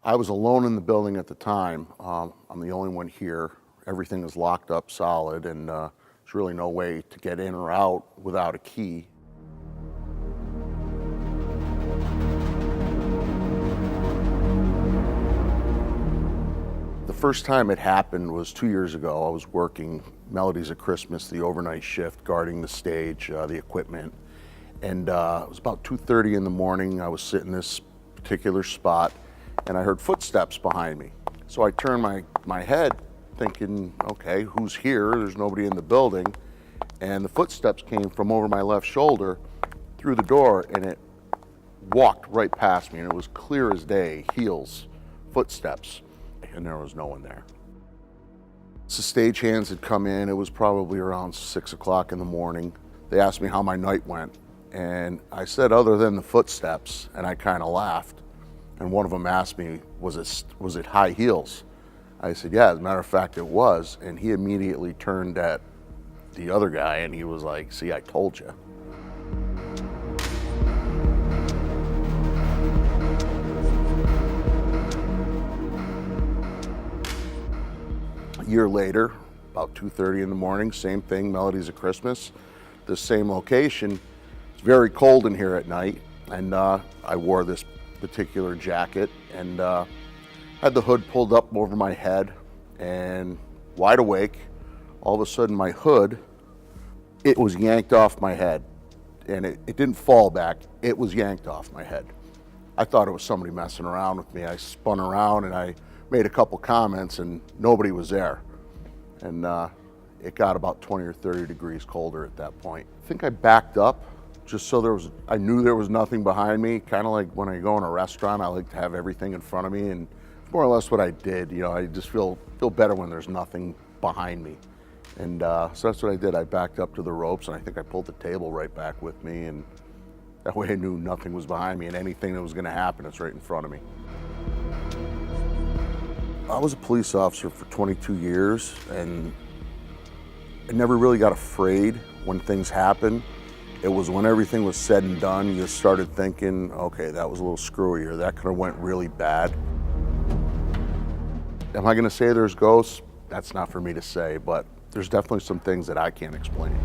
I was alone in the building at the time. I'm the only one here. Everything is locked up solid, and there's really no way to get in or out without a key. The first time it happened was 2 years ago. I was working Melodies of Christmas, the overnight shift, guarding the stage, the equipment. And it was about 2:30 in the morning. I was sitting in this particular spot, and I heard footsteps behind me. So I turned my head thinking, okay, who's here? There's nobody in the building. And the footsteps came from over my left shoulder through the door, and it walked right past me, and it was clear as day, heels, footsteps, and there was no one there. So stagehands had come in. It was probably around 6 o'clock in the morning. They asked me how my night went, and I said, other than the footsteps, and I kind of laughed. And one of them asked me, was it high heels? I said, yeah, as a matter of fact, it was. And he immediately turned at the other guy, and he was like, see, I told you. A year later, about 2:30 in the morning, same thing, Melodies of Christmas, the same location. It's very cold in here at night, and I wore this particular jacket and had the hood pulled up over my head and wide awake. All of a sudden my hood, it was yanked off my head, and it didn't fall back, it was yanked off my head. I thought it was somebody messing around with me. I spun around and I made a couple comments, and nobody was there. And it got about 20 or 30 degrees colder at that point. I think I backed up just so I knew there was nothing behind me. Kind of like when I go in a restaurant, I like to have everything in front of me, and more or less what I did. You know, I just feel better when there's nothing behind me. And so that's what I did. I backed up to the ropes, and I think I pulled the table right back with me, and that way I knew nothing was behind me, and anything that was gonna happen, it's right in front of me. I was a police officer for 22 years, and I never really got afraid when things happened. It was when everything was said and done, you just started thinking, okay, that was a little screwy, or that could have went really bad. Am I gonna say there's ghosts? That's not for me to say, but there's definitely some things that I can't explain.